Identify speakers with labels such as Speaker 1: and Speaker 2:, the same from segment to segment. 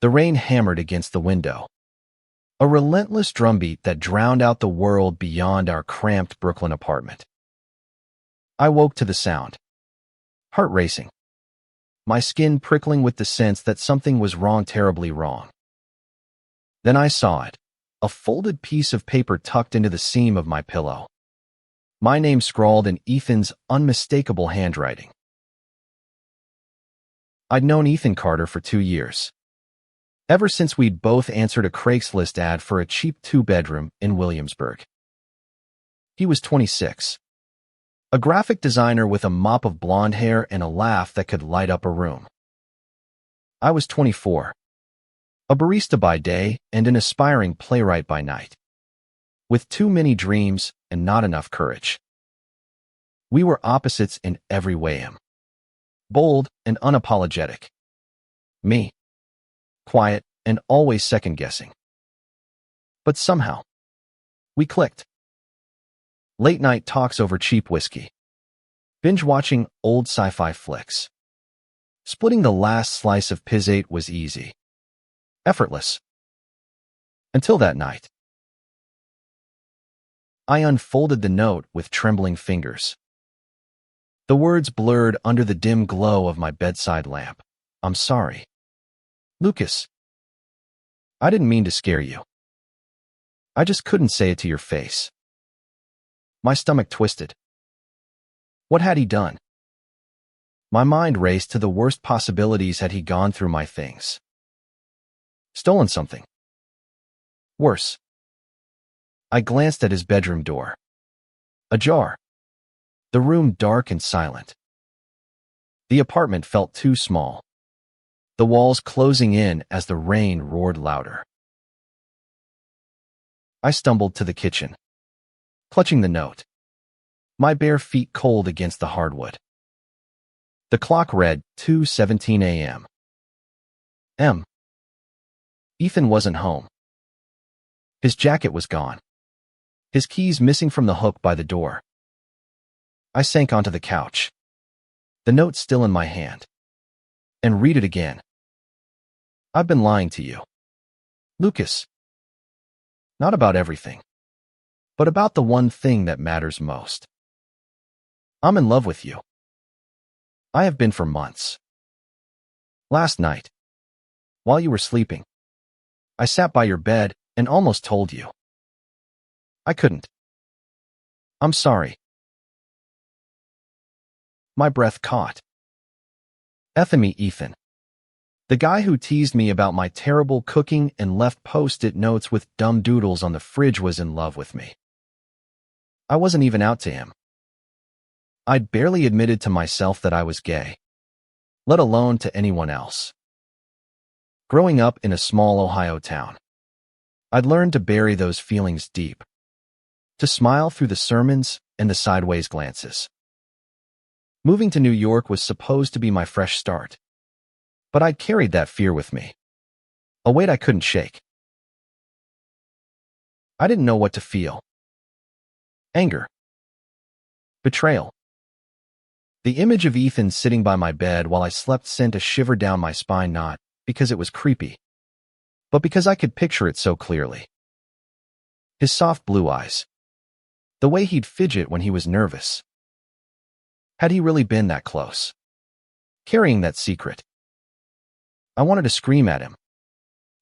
Speaker 1: The rain hammered against the window, a relentless drumbeat that drowned out the world beyond our cramped Brooklyn apartment. I woke to the sound, heart racing, my skin prickling with the sense that something was wrong, terribly wrong. Then I saw it, a folded piece of paper tucked into the seam of my pillow. My name scrawled in Ethan's unmistakable handwriting. I'd known Ethan Carter for 2 years. Ever since we'd both answered a Craigslist ad for a cheap 2-bedroom in Williamsburg. He was 26. A graphic designer with a mop of blonde hair and a laugh that could light up a room. I was 24. A barista by day and an aspiring playwright by night. With too many dreams and not enough courage. We were opposites in every way. Him, bold and unapologetic. Me, quiet and always second-guessing. But somehow, we clicked. Late-night talks over cheap whiskey. Binge-watching old sci-fi flicks. Splitting the last slice of pizzate was easy. Effortless. Until that night. I unfolded the note with trembling fingers. The words blurred under the dim glow of my bedside lamp. I'm sorry. Lucas. I didn't mean to scare you. I just couldn't say it to your face. My stomach twisted. What had he done? My mind raced to the worst possibilities. Had he gone through my things? Stolen something? Worse. I glanced at his bedroom door. Ajar. The room dark and silent. The apartment felt too small. The walls closing in as the rain roared louder. I stumbled to the kitchen, clutching the note, my bare feet cold against the hardwood. The clock read 2:17 a.m. Ethan wasn't home. His jacket was gone. His keys missing from the hook by the door. I sank onto the couch, the note still in my hand, and read it again. I've been lying to you, Lucas. Not about everything, but about the one thing that matters most. I'm in love with you. I have been for months. Last night, while you were sleeping, I sat by your bed and almost told you. I couldn't. I'm sorry. My breath caught. Effing Ethan. The guy who teased me about my terrible cooking and left post-it notes with dumb doodles on the fridge was in love with me. I wasn't even out to him. I'd barely admitted to myself that I was gay, let alone to anyone else. Growing up in a small Ohio town, I'd learned to bury those feelings deep, to smile through the sermons and the sideways glances. Moving to New York was supposed to be my fresh start, but I'd carried that fear with me, a weight I couldn't shake. I didn't know what to feel. Anger. Betrayal. The image of Ethan sitting by my bed while I slept sent a shiver down my spine, not because it was creepy, but because I could picture it so clearly. His soft blue eyes. The way he'd fidget when he was nervous. Had he really been that close? Carrying that secret? I wanted to scream at him,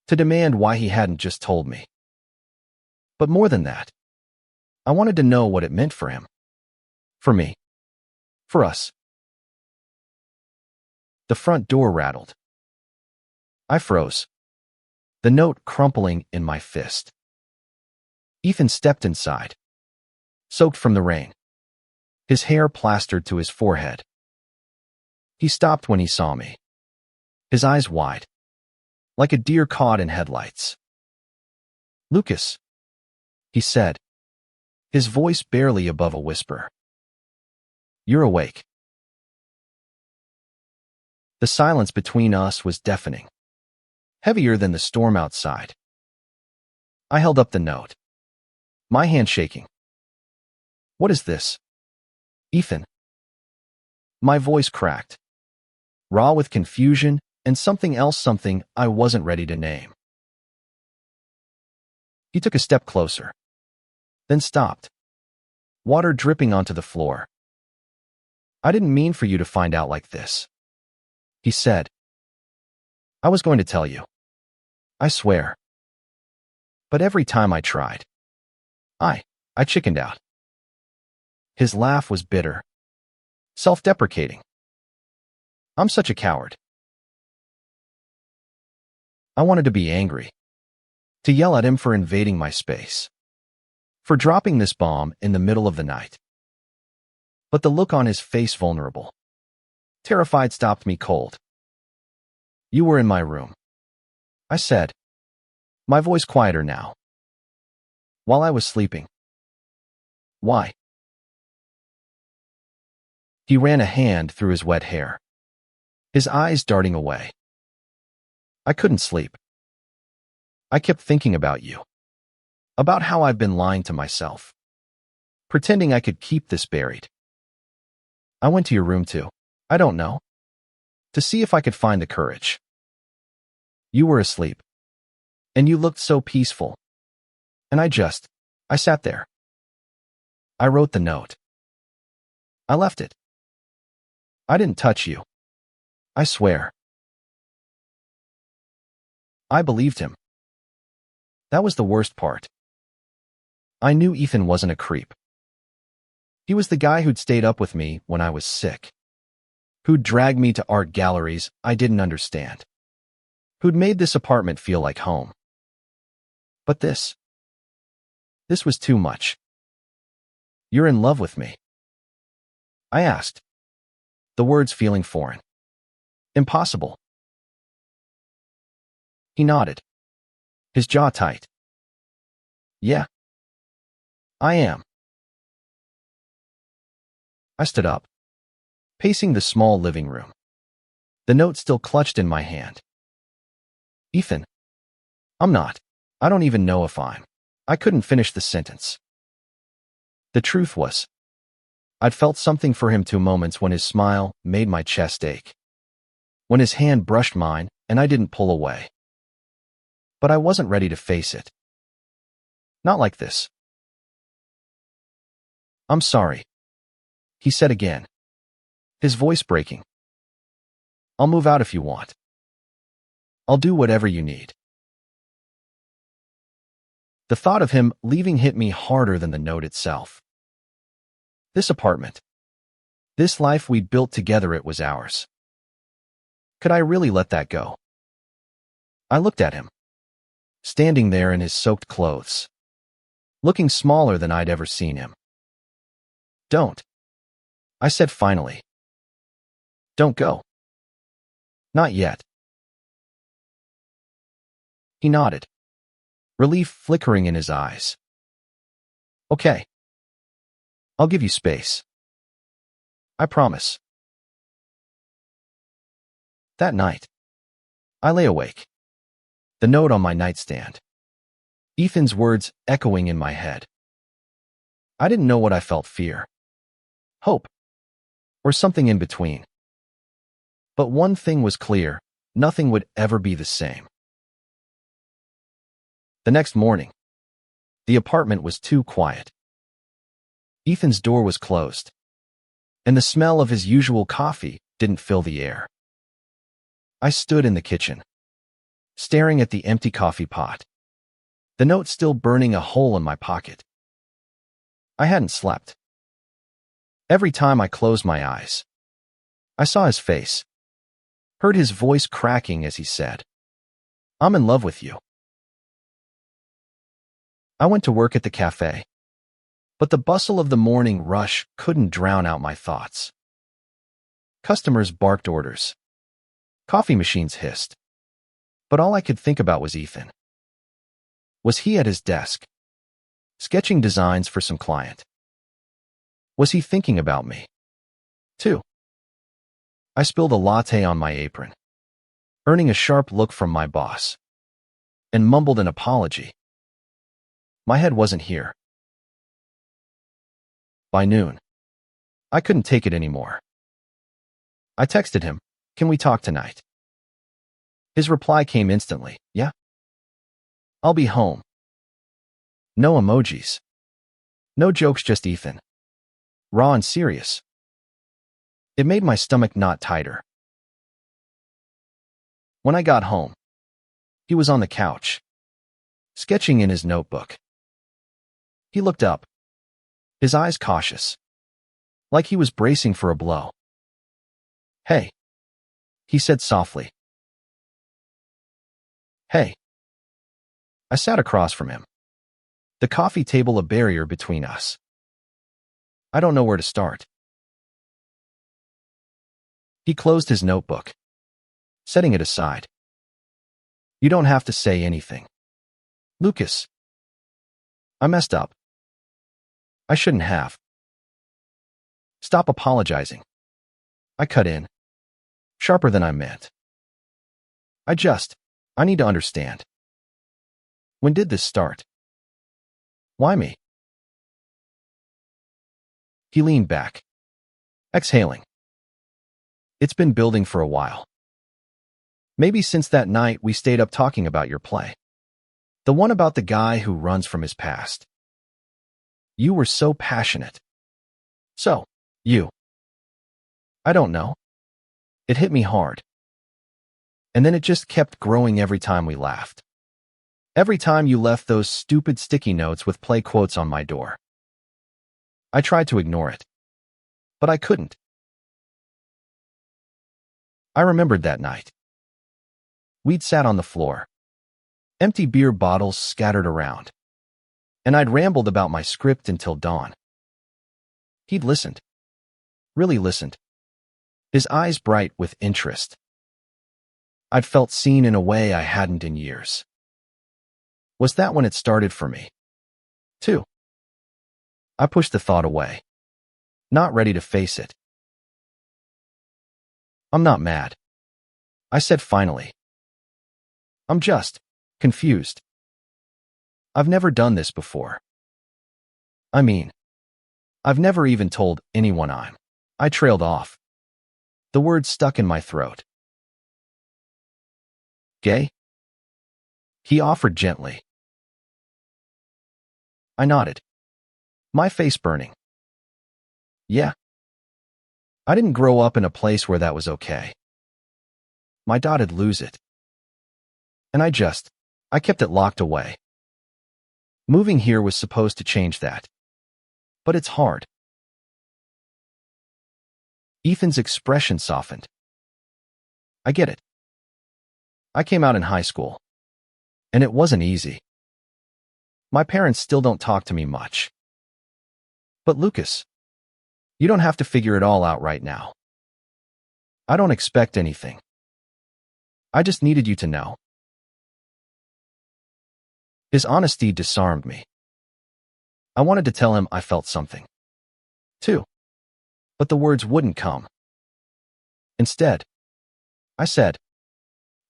Speaker 1: to demand why he hadn't just told me. But more than that, I wanted to know what it meant for him. For me. For us. The front door rattled. I froze, the note crumpling in my fist. Ethan stepped inside, soaked from the rain, his hair plastered to his forehead. He stopped when he saw me, his eyes wide, like a deer caught in headlights. Lucas, he said, his voice barely above a whisper. You're awake. The silence between us was deafening, heavier than the storm outside. I held up the note, my hand shaking. What is this? Ethan. My voice cracked, raw with confusion and something else, something I wasn't ready to name. He took a step closer, then stopped, water dripping onto the floor. "I didn't mean for you to find out like this," he said. "I was going to tell you. I swear. But every time I tried, I chickened out." His laugh was bitter, self-deprecating. "I'm such a coward." I wanted to be angry, to yell at him for invading my space, for dropping this bomb in the middle of the night. But the look on his face, vulnerable, terrified, stopped me cold. "You were in my room," I said, my voice quieter now, "while I was sleeping." "Why?" He ran a hand through his wet hair, his eyes darting away. "I couldn't sleep. I kept thinking about you, about how I've been lying to myself, pretending I could keep this buried. I went to your room too, I don't know, to see if I could find the courage. You were asleep, and you looked so peaceful, and I sat there. I wrote the note. I left it. I didn't touch you. I swear." I believed him. That was the worst part. I knew Ethan wasn't a creep. He was the guy who'd stayed up with me when I was sick, who'd dragged me to art galleries I didn't understand, who'd made this apartment feel like home. But this was too much. "You're in love with me?" I asked, the words feeling foreign. Impossible. He nodded, his jaw tight. "Yeah, I am." I stood up, pacing the small living room, the note still clutched in my hand. "Ethan, I'm not. I don't even know if I'm." I couldn't finish the sentence. The truth was, I'd felt something for him 2 moments when his smile made my chest ache, when his hand brushed mine and I didn't pull away. But I wasn't ready to face it. Not like this. "I'm sorry," he said again, his voice breaking. "I'll move out if you want. I'll do whatever you need." The thought of him leaving hit me harder than the note itself. This apartment, this life we'd built together, it was ours. Could I really let that go? I looked at him, standing there in his soaked clothes, looking smaller than I'd ever seen him. "Don't," I said finally. "Don't go. Not yet." He nodded, relief flickering in his eyes. "Okay. I'll give you space. I promise." That night, I lay awake, the note on my nightstand, Ethan's words echoing in my head. I didn't know what I felt: fear, hope, or something in between. But one thing was clear: nothing would ever be the same. The next morning, the apartment was too quiet. Ethan's door was closed, and the smell of his usual coffee didn't fill the air. I stood in the kitchen, staring at the empty coffee pot, the note still burning a hole in my pocket. I hadn't slept. Every time I closed my eyes, I saw his face, heard his voice cracking as he said, "I'm in love with you." I went to work at the cafe, but the bustle of the morning rush couldn't drown out my thoughts. Customers barked orders. Coffee machines hissed. But all I could think about was Ethan. Was he at his desk, sketching designs for some client? Was he thinking about me, too? I spilled a latte on my apron, earning a sharp look from my boss, and mumbled an apology. My head wasn't here. By noon, I couldn't take it anymore. I texted him, "Can we talk tonight?" His reply came instantly. Yeah? I'll be home. No emojis. No jokes, just Ethan. Raw and serious. It made my stomach knot tighter. When I got home, he was on the couch, sketching in his notebook. He looked up, his eyes cautious, like he was bracing for a blow. Hey, he said softly. Hey. I sat across from him, the coffee table a barrier between us. I don't know where to start. He closed his notebook, setting it aside. You don't have to say anything. Lucas. I messed up. I shouldn't have. Stop apologizing. I cut in, sharper than I meant. I need to understand. When did this start? Why me? He leaned back, exhaling. It's been building for a while. Maybe since that night we stayed up talking about your play. The one about the guy who runs from his past. You were so passionate. I don't know. It hit me hard. And then it just kept growing every time we laughed. Every time you left those stupid sticky notes with play quotes on my door. I tried to ignore it, but I couldn't. I remembered that night. We'd sat on the floor, empty beer bottles scattered around, and I'd rambled about my script until dawn. He'd listened, really listened, his eyes bright with interest. I'd felt seen in a way I hadn't in years. Was that when it started for me, too? I pushed the thought away, not ready to face it. I'm not mad, I said finally. I'm just confused. I've never done this before. I mean, I've never even told anyone I trailed off. The word stuck in my throat. Gay? He offered gently. I nodded, my face burning. Yeah. I didn't grow up in a place where that was okay. My dad'd lose it. And I kept it locked away. Moving here was supposed to change that. But it's hard. Ethan's expression softened. I get it. I came out in high school, and it wasn't easy. My parents still don't talk to me much. But Lucas, you don't have to figure it all out right now. I don't expect anything. I just needed you to know. His honesty disarmed me. I wanted to tell him I felt something, too. But the words wouldn't come. Instead, I said,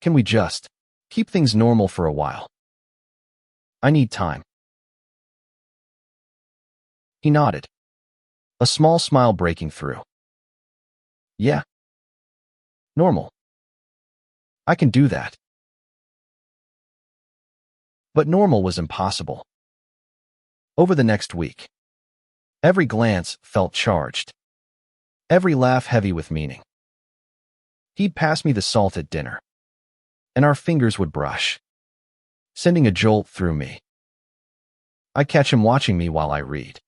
Speaker 1: can we just keep things normal for a while? I need time. He nodded, a small smile breaking through. Yeah. Normal. I can do that. But normal was impossible. Over the next week, every glance felt charged, every laugh heavy with meaning. He'd pass me the salt at dinner, and our fingers would brush, sending a jolt through me. I'd catch him watching me while I read,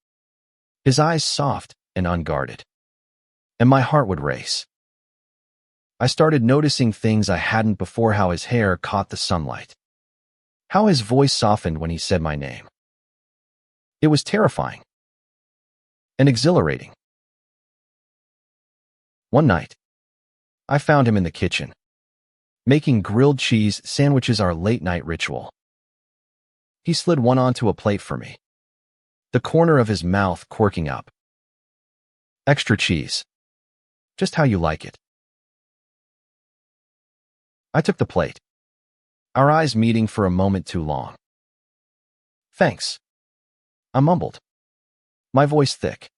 Speaker 1: his eyes soft and unguarded, and my heart would race. I started noticing things I hadn't before: how his hair caught the sunlight, how his voice softened when he said my name. It was terrifying and exhilarating. One night, I found him in the kitchen, making grilled cheese sandwiches, our late-night ritual. He slid one onto a plate for me, the corner of his mouth quirking up. Extra cheese. Just how you like it. I took the plate, our eyes meeting for a moment too long. Thanks, I mumbled, my voice thick.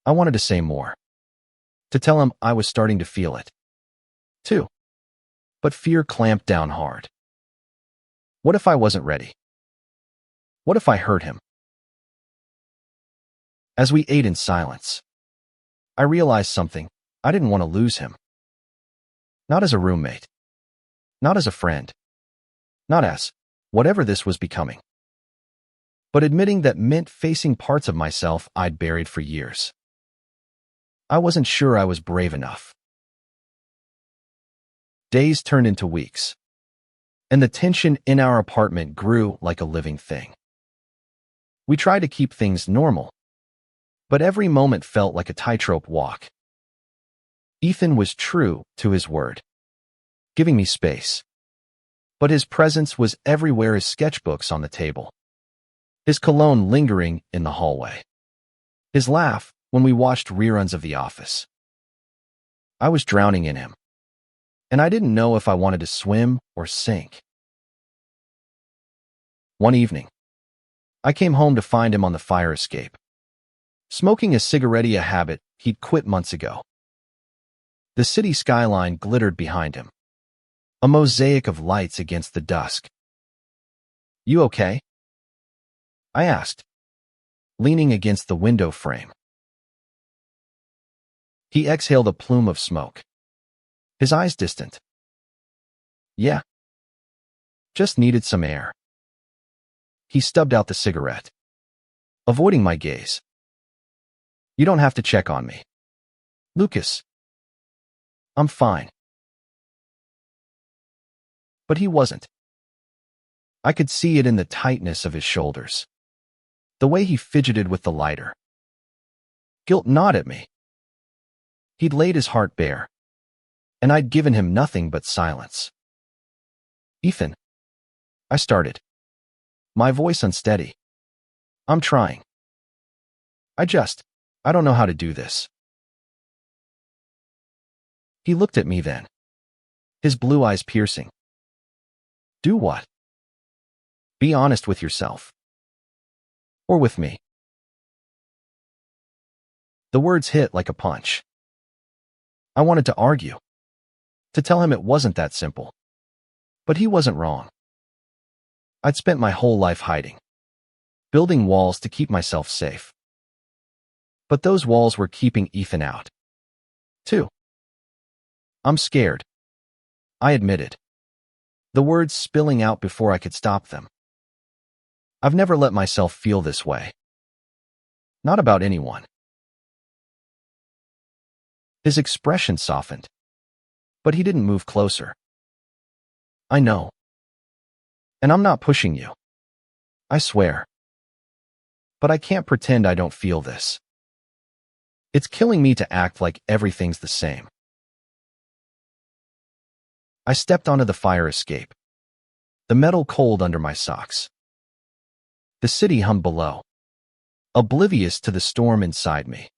Speaker 1: I wanted to say more, to tell him I was starting to feel it, too. But fear clamped down hard. What if I wasn't ready? What if I hurt him? As we ate in silence, I realized something. I didn't want to lose him. Not as a roommate. Not as a friend. Not as whatever this was becoming. But admitting that meant facing parts of myself I'd buried for years. I wasn't sure I was brave enough. Days turned into weeks, and the tension in our apartment grew like a living thing. We tried to keep things normal, but every moment felt like a tightrope walk. Ethan was true to his word, giving me space. But his presence was everywhere, his sketchbooks on the table, his cologne lingering in the hallway, his laugh when we watched reruns of The Office. I was drowning in him, and I didn't know if I wanted to swim or sink. One evening, I came home to find him on the fire escape, smoking a cigarette, a habit he'd quit months ago. The city skyline glittered behind him, a mosaic of lights against the dusk. "You okay?" I asked, leaning against the window frame. He exhaled a plume of smoke, his eyes distant. "Yeah. Just needed some air." He stubbed out the cigarette, avoiding my gaze. "You don't have to check on me, Lucas. I'm fine." But he wasn't. I could see it in the tightness of his shoulders, the way he fidgeted with the lighter. Guilt gnawed at me. He'd laid his heart bare, and I'd given him nothing but silence. "Ethan," I started, my voice unsteady. "I'm trying. I don't know how to do this." He looked at me then, his blue eyes piercing. "Do what?" "Be honest with yourself. Or with me." The words hit like a punch. I wanted to argue, to tell him it wasn't that simple. But he wasn't wrong. I'd spent my whole life hiding, building walls to keep myself safe. But those walls were keeping Ethan out, too. "I'm scared," I admitted, the words spilling out before I could stop them. "I've never let myself feel this way. Not about anyone." His expression softened, but he didn't move closer. "I know. And I'm not pushing you. I swear. But I can't pretend I don't feel this. It's killing me to act like everything's the same." I stepped onto the fire escape, the metal cold under my socks. The city hummed below, oblivious to the storm inside me.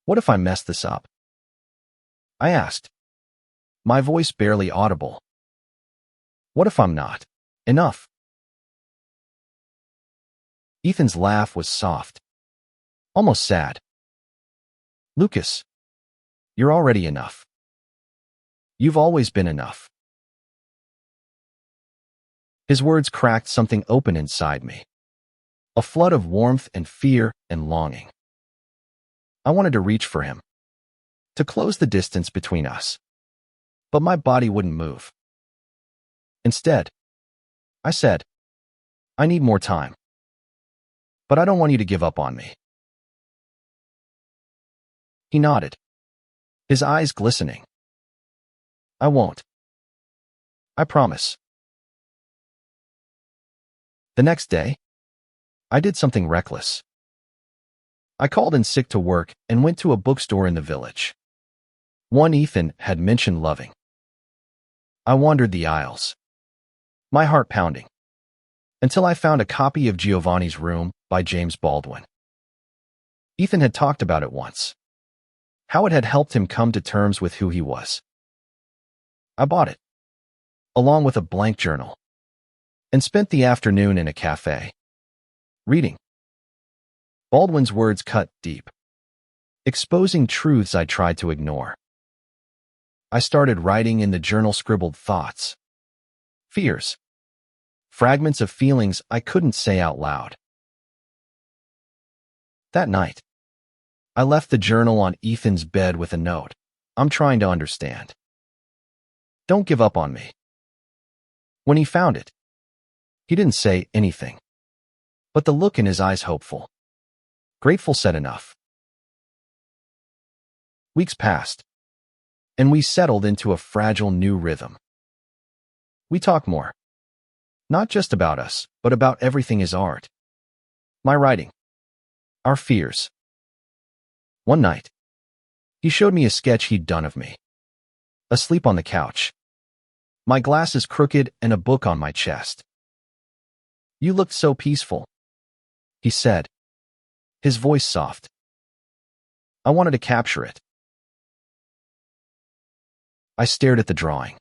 Speaker 1: What if I messed this up? I asked, my voice barely audible. What if I'm not enough? Ethan's laugh was soft, almost sad. Lucas, you're already enough. You've always been enough. His words cracked something open inside me, a flood of warmth and fear and longing. I wanted to reach for him, to close the distance between us, but my body wouldn't move. Instead, I said, I need more time, but I don't want you to give up on me. He nodded, his eyes glistening. I won't. I promise. The next day, I did something reckless. I called in sick to work and went to a bookstore in the village. One Ethan had mentioned loving. I wandered the aisles, my heart pounding, until I found a copy of Giovanni's Room by James Baldwin. Ethan had talked about it once, how it had helped him come to terms with who he was. I bought it, along with a blank journal, and spent the afternoon in a cafe, reading. Baldwin's words cut deep, exposing truths I tried to ignore. I started writing in the journal scribbled thoughts, fears, fragments of feelings I couldn't say out loud. That night, I left the journal on Ethan's bed with a note. I'm trying to understand. Don't give up on me. When he found it, he didn't say anything, but the look in his eyes hopeful. Grateful said enough. Weeks passed, and we settled into a fragile new rhythm. We talk more. Not just about us, but about everything his art. My writing. Our fears. One night, he showed me a sketch he'd done of me. Asleep on the couch. My glasses crooked and a book on my chest. You looked so peaceful, he said, his voice soft. I wanted to capture it. I stared at the drawing,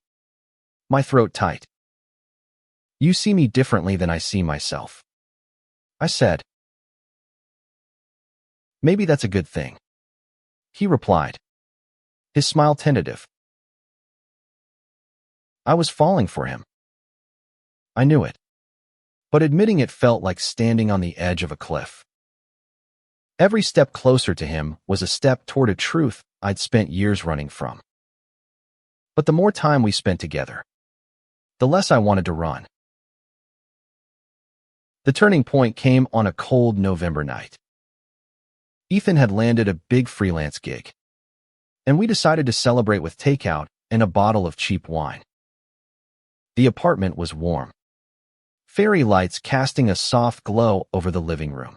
Speaker 1: my throat tight. You see me differently than I see myself, I said. Maybe that's a good thing, he replied, his smile tentative. I was falling for him. I knew it, but admitting it felt like standing on the edge of a cliff. Every step closer to him was a step toward a truth I'd spent years running from. But the more time we spent together, the less I wanted to run. The turning point came on a cold November night. Ethan had landed a big freelance gig, and we decided to celebrate with takeout and a bottle of cheap wine. The apartment was warm, fairy lights casting a soft glow over the living room.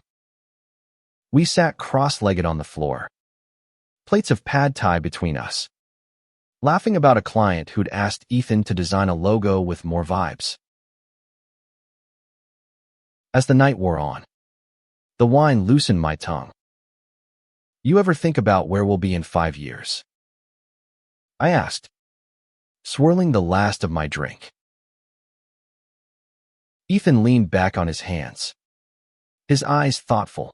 Speaker 1: We sat cross-legged on the floor, plates of pad thai between us, laughing about a client who'd asked Ethan to design a logo with more vibes. As the night wore on, the wine loosened my tongue. You ever think about where we'll be in 5 years? I asked, swirling the last of my drink. Ethan leaned back on his hands, his eyes thoughtful.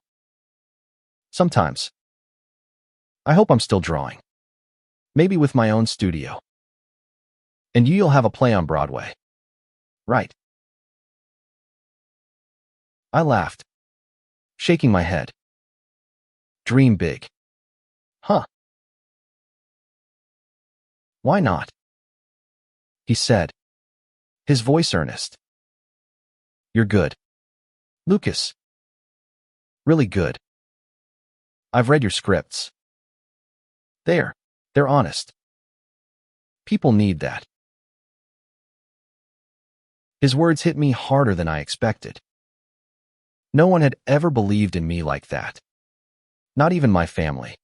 Speaker 1: Sometimes. I hope I'm still drawing. Maybe with my own studio. And you'll have a play on Broadway. Right. I laughed, shaking my head. Dream big. Huh. Why not? He said, his voice earnest. You're good, Lucas. Really good. I've read your scripts. They're honest. People need that. His words hit me harder than I expected. No one had ever believed in me like that. Not even my family.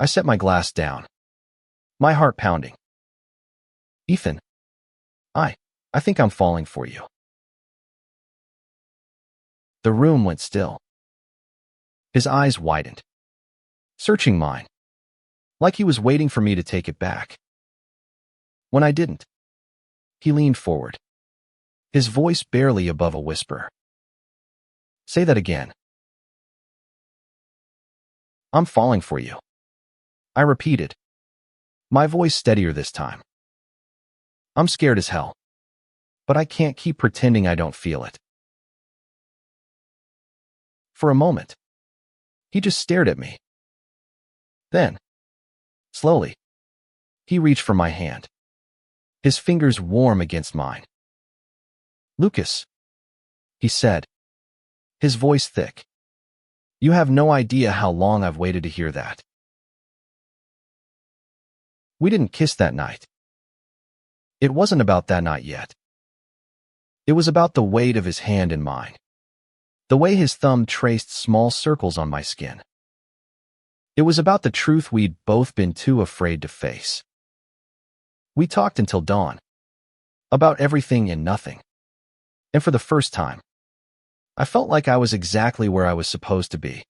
Speaker 1: I set my glass down, my heart pounding. Ethan, I think I'm falling for you. The room went still. His eyes widened, searching mine, like he was waiting for me to take it back. When I didn't, he leaned forward, his voice barely above a whisper. Say that again. I'm falling for you, I repeated, my voice steadier this time. I'm scared as hell, but I can't keep pretending I don't feel it. For a moment, he just stared at me. Then, slowly, he reached for my hand, his fingers warm against mine. Lucas, he said, his voice thick. You have no idea how long I've waited to hear that. We didn't kiss that night. It wasn't about that night yet. It was about the weight of his hand in mine, the way his thumb traced small circles on my skin. It was about the truth we'd both been too afraid to face. We talked until dawn, about everything and nothing. And for the first time, I felt like I was exactly where I was supposed to be.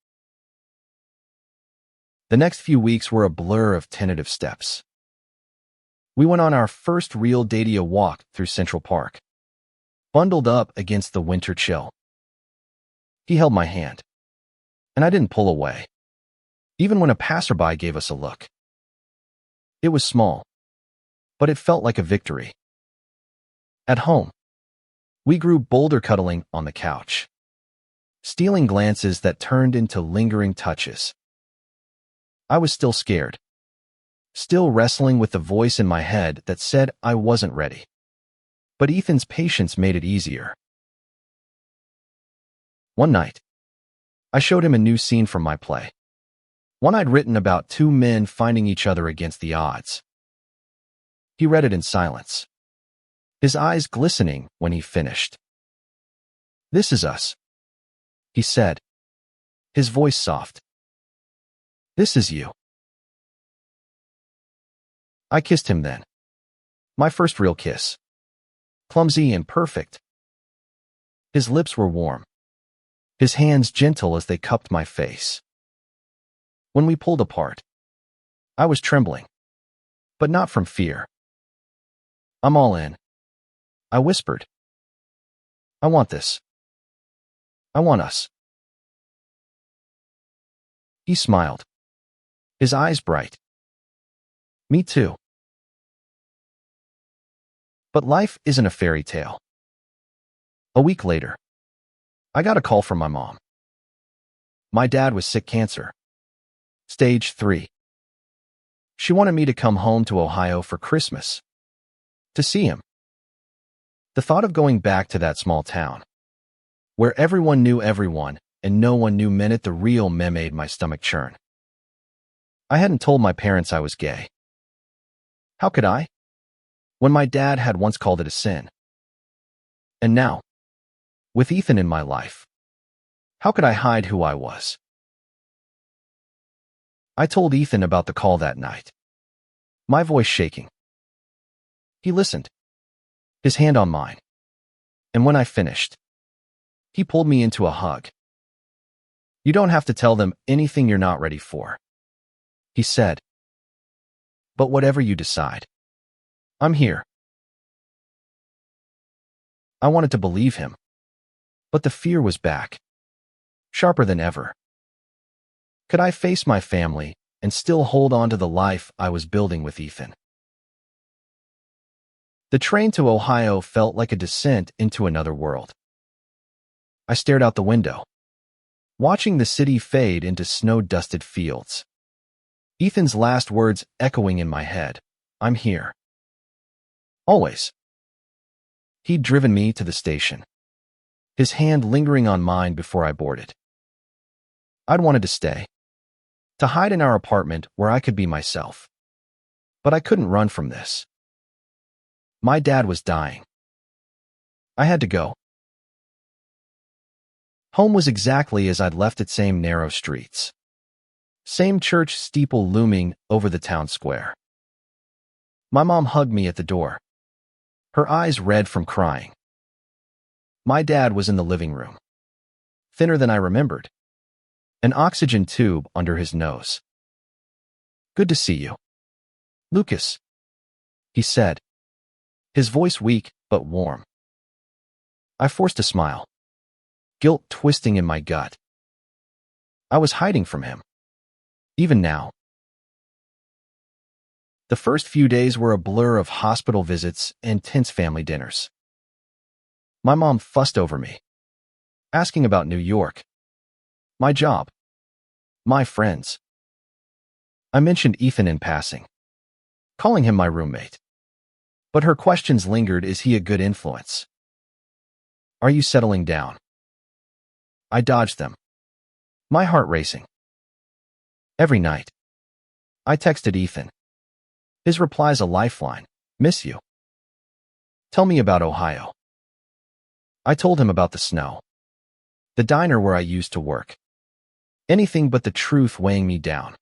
Speaker 1: The next few weeks were a blur of tentative steps. We went on our first real date-a walk through Central Park, bundled up against the winter chill. He held my hand, and I didn't pull away, even when a passerby gave us a look. It was small, but it felt like a victory. At home, we grew bolder cuddling on the couch, stealing glances that turned into lingering touches. I was still scared, still wrestling with the voice in my head that said I wasn't ready. But Ethan's patience made it easier. One night, I showed him a new scene from my play, one I'd written about two men finding each other against the odds. He read it in silence, his eyes glistening when he finished. "This is us," he said, his voice soft. "This is you." I kissed him then. My first real kiss. Clumsy and perfect. His lips were warm, his hands gentle as they cupped my face. When we pulled apart, I was trembling, but not from fear. "I'm all in," I whispered. "I want this. I want us." He smiled, his eyes bright. "Me too." But life isn't a fairy tale. A week later, I got a call from my mom. My dad was sick cancer. Stage 3. She wanted me to come home to Ohio for Christmas, to see him. The thought of going back to that small town, where everyone knew everyone and no one knew meant the real me, made my stomach churn. I hadn't told my parents I was gay. How could I, when my dad had once called it a sin? And now, with Ethan in my life, how could I hide who I was? I told Ethan about the call that night, my voice shaking. He listened, his hand on mine, and when I finished, he pulled me into a hug. "You don't have to tell them anything you're not ready for," he said. "But whatever you decide, I'm here." I wanted to believe him, but the fear was back, sharper than ever. Could I face my family and still hold on to the life I was building with Ethan? The train to Ohio felt like a descent into another world. I stared out the window, watching the city fade into snow-dusted fields. Ethan's last words echoing in my head, "I'm here." Always. He'd driven me to the station, his hand lingering on mine before I boarded. I'd wanted to stay, to hide in our apartment where I could be myself. But I couldn't run from this. My dad was dying. I had to go. Home was exactly as I'd left it, same narrow streets, same church steeple looming over the town square. My mom hugged me at the door, her eyes red from crying. My dad was in the living room, thinner than I remembered, an oxygen tube under his nose. "Good to see you, Lucas," he said, his voice weak but warm. I forced a smile, guilt twisting in my gut. I was hiding from him, even now. The first few days were a blur of hospital visits and tense family dinners. My mom fussed over me, asking about New York, my job, my friends. I mentioned Ethan in passing, calling him my roommate. But her questions lingered. Is he a good influence? Are you settling down? I dodged them, my heart racing. Every night, I texted Ethan. His reply's a lifeline. "Miss you. Tell me about Ohio." I told him about the snow, the diner where I used to work. Anything but the truth weighing me down.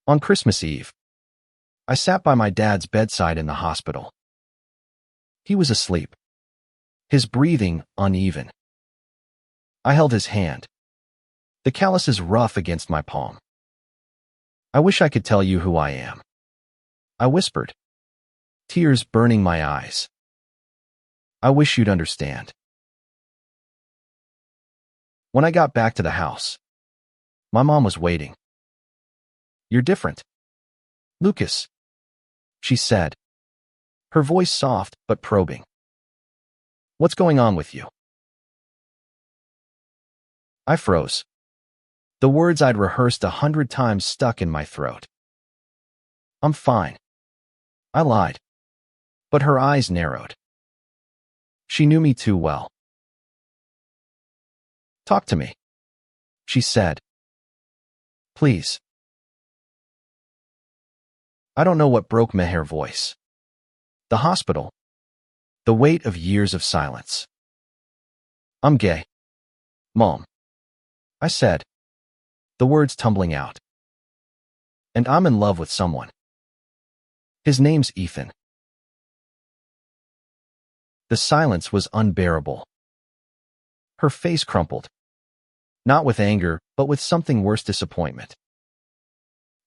Speaker 1: On Christmas Eve, I sat by my dad's bedside in the hospital. He was asleep, his breathing uneven. I held his hand, the calluses rough against my palm. "I wish I could tell you who I am," I whispered, tears burning my eyes. "I wish you'd understand." When I got back to the house, my mom was waiting. "You're different," Lucas, she said, her voice soft but probing. What's going on with you? I froze. The words I'd rehearsed 100 times stuck in my throat. I'm fine. I lied. But her eyes narrowed. She knew me too well. Talk to me, she said. Please. I don't know what broke Meher's voice. The hospital. The weight of years of silence. I'm gay, Mom, I said, the words tumbling out. And I'm in love with someone. His name's Ethan. The silence was unbearable. Her face crumpled. Not with anger, but with something worse, disappointment.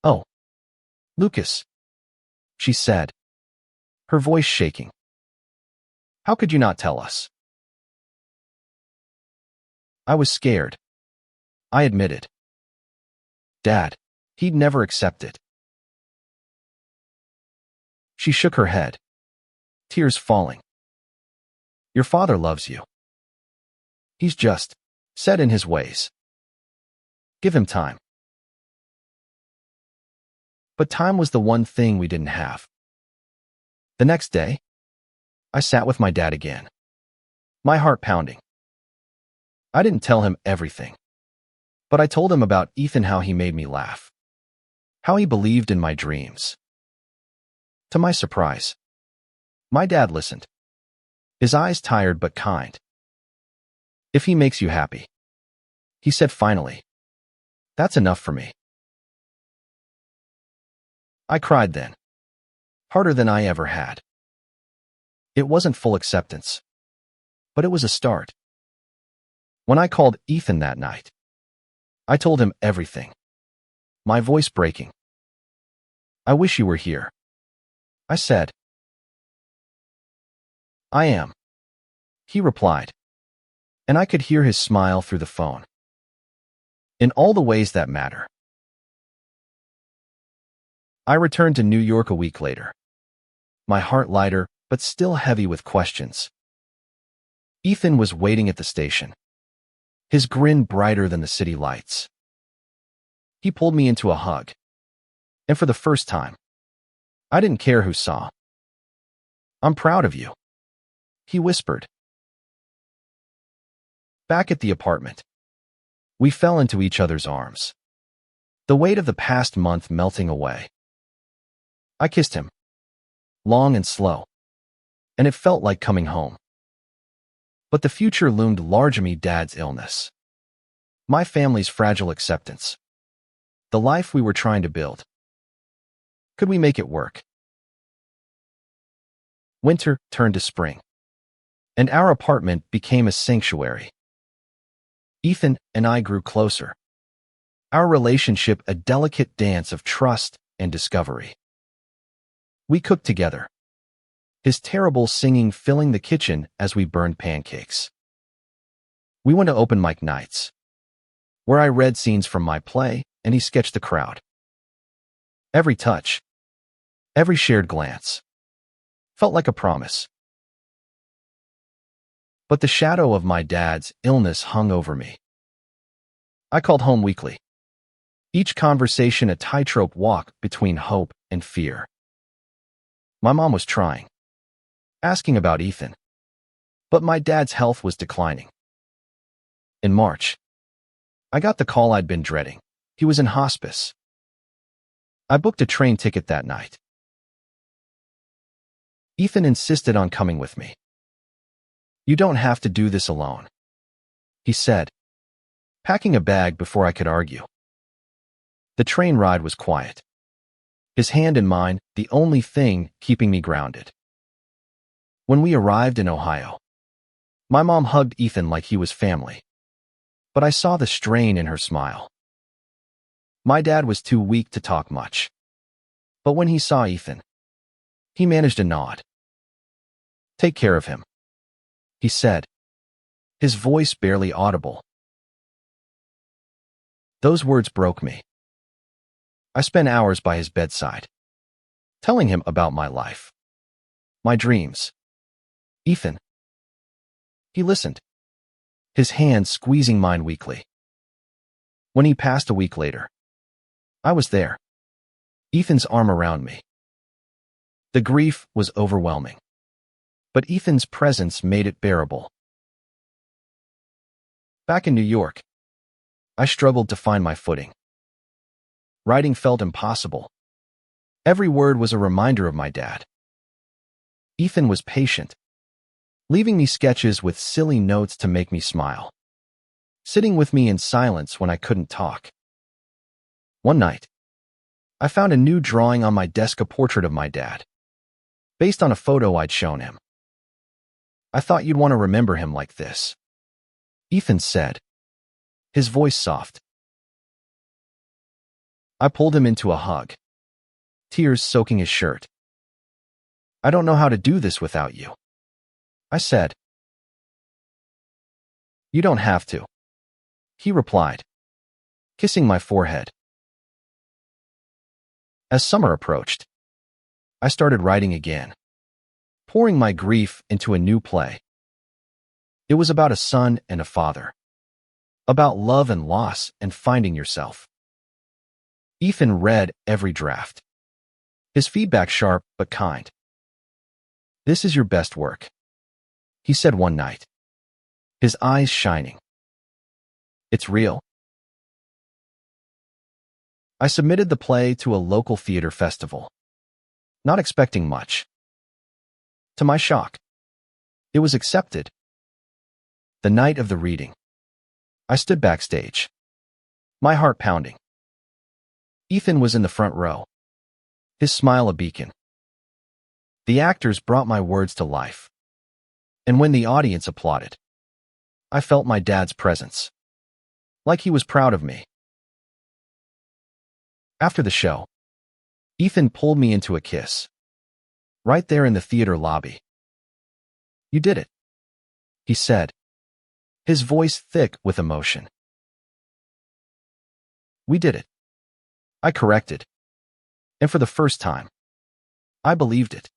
Speaker 1: Oh, Lucas, she said, her voice shaking. How could you not tell us? I was scared. I admitted. Dad, he'd never accept it. She shook her head, tears falling. Your father loves you. He's just set in his ways. Give him time. But time was the one thing we didn't have. The next day, I sat with my dad again, my heart pounding. I didn't tell him everything, but I told him about Ethan, how he made me laugh, how he believed in my dreams. To my surprise, my dad listened, his eyes tired but kind. If he makes you happy, he said finally, that's enough for me. I cried then, harder than I ever had. It wasn't full acceptance, but it was a start. When I called Ethan that night, I told him everything, my voice breaking. I wish you were here, I said. I am, he replied, and I could hear his smile through the phone. In all the ways that matter. I returned to New York a week later, my heart lighter, but still heavy with questions. Ethan was waiting at the station, his grin brighter than the city lights. He pulled me into a hug, and for the first time, I didn't care who saw. I'm proud of you, he whispered. Back at the apartment, we fell into each other's arms, the weight of the past month melting away. I kissed him, long and slow, and it felt like coming home. But the future loomed large of me: Dad's illness, my family's fragile acceptance, the life we were trying to build. Could we make it work? Winter turned to spring, and our apartment became a sanctuary. Ethan and I grew closer, our relationship a delicate dance of trust and discovery. We cooked together, his terrible singing filling the kitchen as we burned pancakes. We went to open mic nights, where I read scenes from my play and he sketched the crowd. Every touch, every shared glance, felt like a promise. But the shadow of my dad's illness hung over me. I called home weekly, each conversation a tightrope walk between hope and fear. My mom was trying, asking about Ethan, but my dad's health was declining. In March, I got the call I'd been dreading. He was in hospice. I booked a train ticket that night. Ethan insisted on coming with me. You don't have to do this alone, he said, packing a bag before I could argue. The train ride was quiet, his hand in mine the only thing keeping me grounded. When we arrived in Ohio, my mom hugged Ethan like he was family, but I saw the strain in her smile. My dad was too weak to talk much, but when he saw Ethan, he managed a nod. Take care of him, he said, his voice barely audible. Those words broke me. I spent hours by his bedside, telling him about my life, my dreams. Ethan. He listened, his hand squeezing mine weakly. When he passed a week later, I was there, Ethan's arm around me. The grief was overwhelming, but Ethan's presence made it bearable. Back in New York, I struggled to find my footing. Writing felt impossible. Every word was a reminder of my dad. Ethan was patient, leaving me sketches with silly notes to make me smile, sitting with me in silence when I couldn't talk. One night, I found a new drawing on my desk, a portrait of my dad, based on a photo I'd shown him. I thought you'd want to remember him like this, Ethan said, his voice soft. I pulled him into a hug, tears soaking his shirt. I don't know how to do this without you, I said. You don't have to, he replied, kissing my forehead. As summer approached, I started writing again, pouring my grief into a new play. It was about a son and a father, about love and loss and finding yourself. Ethan read every draft, his feedback sharp but kind. This is your best work, he said one night, his eyes shining. It's real. I submitted the play to a local theater festival, not expecting much. To my shock, it was accepted. The night of the reading, I stood backstage, my heart pounding. Ethan was in the front row, his smile a beacon. The actors brought my words to life, and when the audience applauded, I felt my dad's presence, like he was proud of me. After the show, Ethan pulled me into a kiss, right there in the theater lobby. You did it, he said, his voice thick with emotion. We did it, I corrected, and for the first time, I believed it.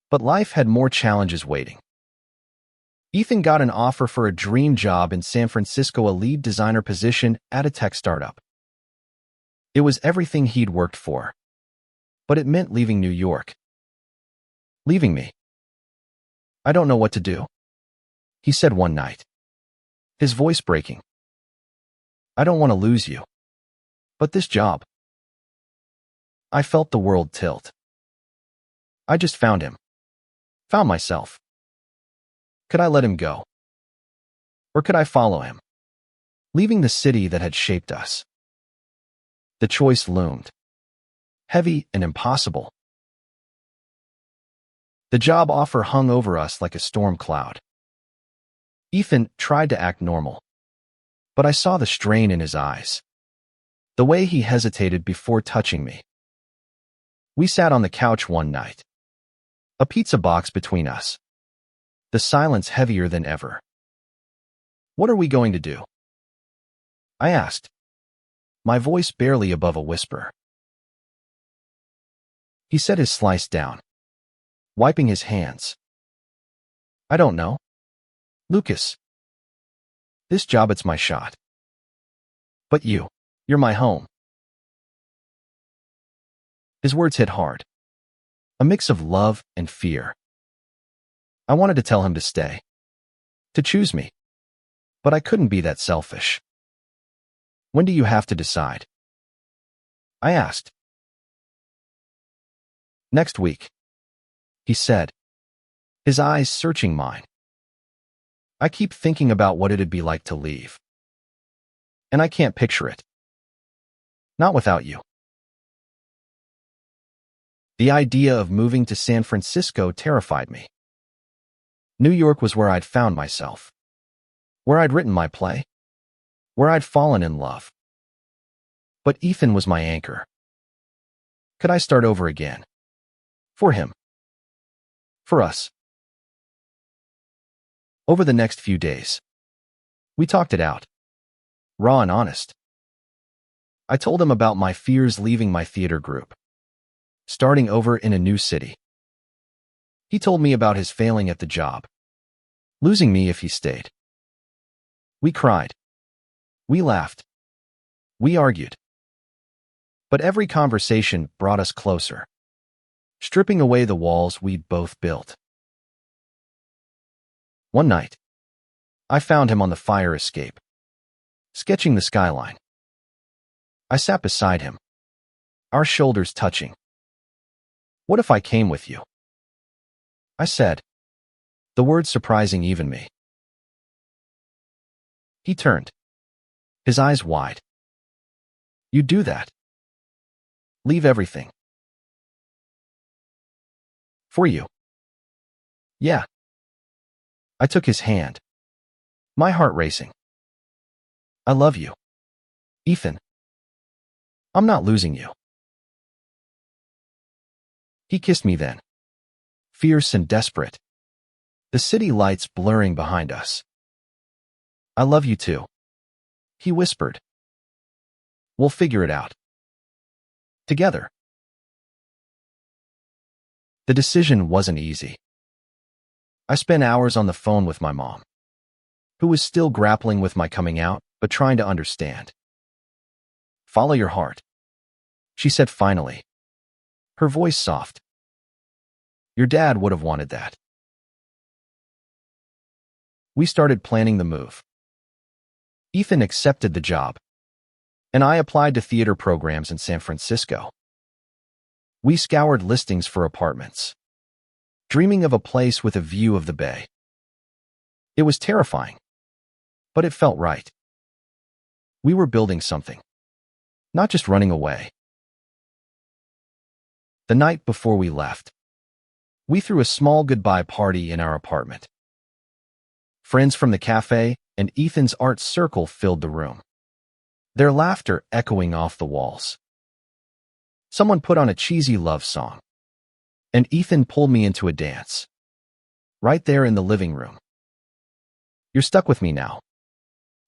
Speaker 1: But life had more challenges waiting. Ethan got an offer for a dream job in San Francisco, a lead designer position at a tech startup. It was everything he'd worked for, but it meant leaving New York. Leaving me. I don't know what to do, he said one night, his voice breaking. I don't want to lose you, but this job. I felt the world tilt. I just found him, found myself. Could I let him go? Or could I follow him, leaving the city that had shaped us? The choice loomed, heavy and impossible. The job offer hung over us like a storm cloud. Ethan tried to act normal, but I saw the strain in his eyes, the way he hesitated before touching me. We sat on the couch one night, a pizza box between us, the silence heavier than ever. What are we going to do? I asked, my voice barely above a whisper. He set his slice down, wiping his hands. I don't know. Lucas. This job, it's my shot. But you're my home. His words hit hard, a mix of love and fear. I wanted to tell him to stay, to choose me, but I couldn't be that selfish. When do you have to decide? I asked. Next week, he said, his eyes searching mine. I keep thinking about what it'd be like to leave, and I can't picture it. Not without you. The idea of moving to San Francisco terrified me. New York was where I'd found myself, where I'd written my play, where I'd fallen in love. But Ethan was my anchor. Could I start over again? For him. For us. Over the next few days, we talked it out, raw and honest. I told him about my fears leaving my theater group, starting over in a new city. He told me about his failing at the job, losing me if he stayed. We cried. We laughed. We argued. But every conversation brought us closer, stripping away the walls we'd both built. One night, I found him on the fire escape, sketching the skyline. I sat beside him, our shoulders touching. "What if I came with you?" I said, the words surprising even me. He turned, his eyes wide. "You'd do that? Leave everything?" "For you?" "Yeah." I took his hand, my heart racing. "I love you, Ethan. I'm not losing you." He kissed me then, fierce and desperate, the city lights blurring behind us. "I love you too," he whispered. "We'll figure it out. Together." The decision wasn't easy. I spent hours on the phone with my mom, who was still grappling with my coming out, but trying to understand. "Follow your heart," she said finally, her voice soft. "Your dad would have wanted that." We started planning the move. Ethan accepted the job, and I applied to theater programs in San Francisco. We scoured listings for apartments, dreaming of a place with a view of the bay. It was terrifying, but it felt right. We were building something, not just running away. The night before we left, we threw a small goodbye party in our apartment. Friends from the cafe and Ethan's art circle filled the room, their laughter echoing off the walls. Someone put on a cheesy love song, and Ethan pulled me into a dance, right there in the living room. "You're stuck with me now,"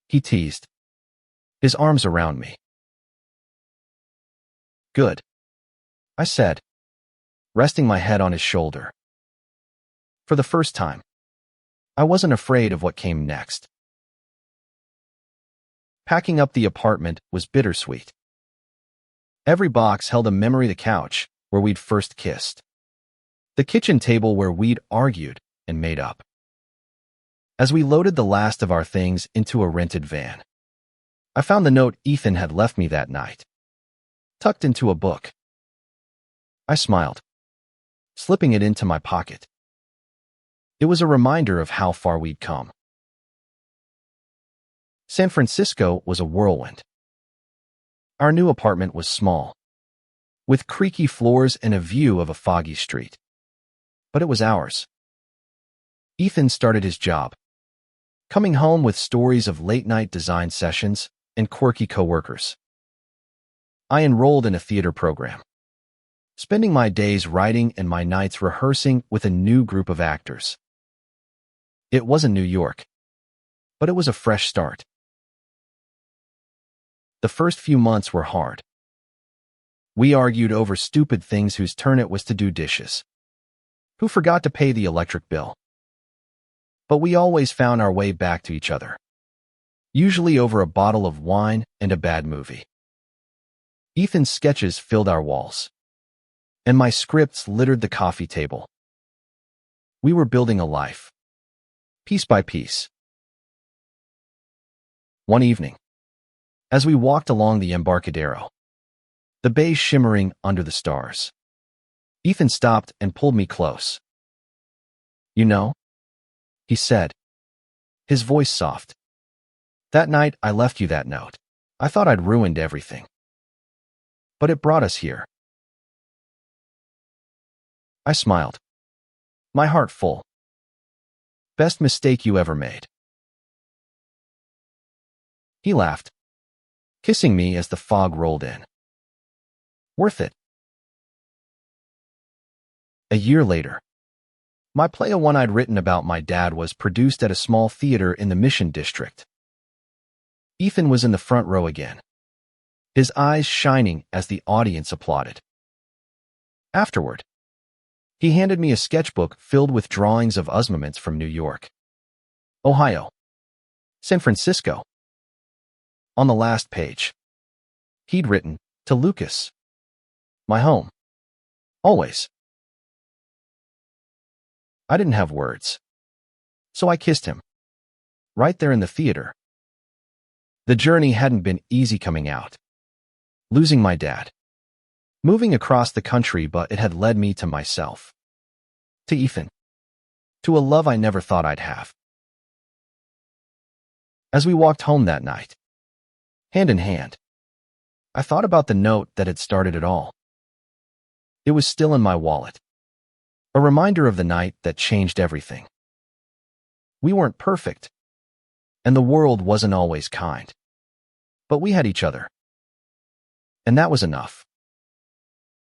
Speaker 1: he teased, his arms around me. "Good," I said, resting my head on his shoulder. For the first time, I wasn't afraid of what came next. Packing up the apartment was bittersweet. Every box held a memory: the couch where we'd first kissed, the kitchen table where we'd argued and made up. As we loaded the last of our things into a rented van, I found the note Ethan had left me that night, tucked into a book. I smiled, slipping it into my pocket. It was a reminder of how far we'd come. San Francisco was a whirlwind. Our new apartment was small, with creaky floors and a view of a foggy street. But it was ours. Ethan started his job, coming home with stories of late-night design sessions and quirky coworkers. I enrolled in a theater program, spending my days writing and my nights rehearsing with a new group of actors. It wasn't New York, but it was a fresh start. The first few months were hard. We argued over stupid things: whose turn it was to do dishes, who forgot to pay the electric bill. But we always found our way back to each other, usually over a bottle of wine and a bad movie. Ethan's sketches filled our walls, and my scripts littered the coffee table. We were building a life, piece by piece. One evening, as we walked along the Embarcadero, the bay shimmering under the stars, Ethan stopped and pulled me close. "You know," he said, his voice soft, "that night I left you that note. I thought I'd ruined everything. But it brought us here." I smiled, my heart full. "Best mistake you ever made." He laughed, kissing me as the fog rolled in. "Worth it." A year later, my play, a one I'd written about my dad, was produced at a small theater in the Mission District. Ethan was in the front row again, his eyes shining as the audience applauded. Afterward, he handed me a sketchbook filled with drawings of Usmaments from New York, Ohio, San Francisco. On the last page, he'd written, "To Lucas, my home, always." I didn't have words, so I kissed him, right there in the theater. The journey hadn't been easy coming out, losing my dad, moving across the country, but it had led me to myself, to Ethan, to a love I never thought I'd have. As we walked home that night, hand in hand, I thought about the note that had started it all. It was still in my wallet, a reminder of the night that changed everything. We weren't perfect, and the world wasn't always kind, but we had each other, and that was enough.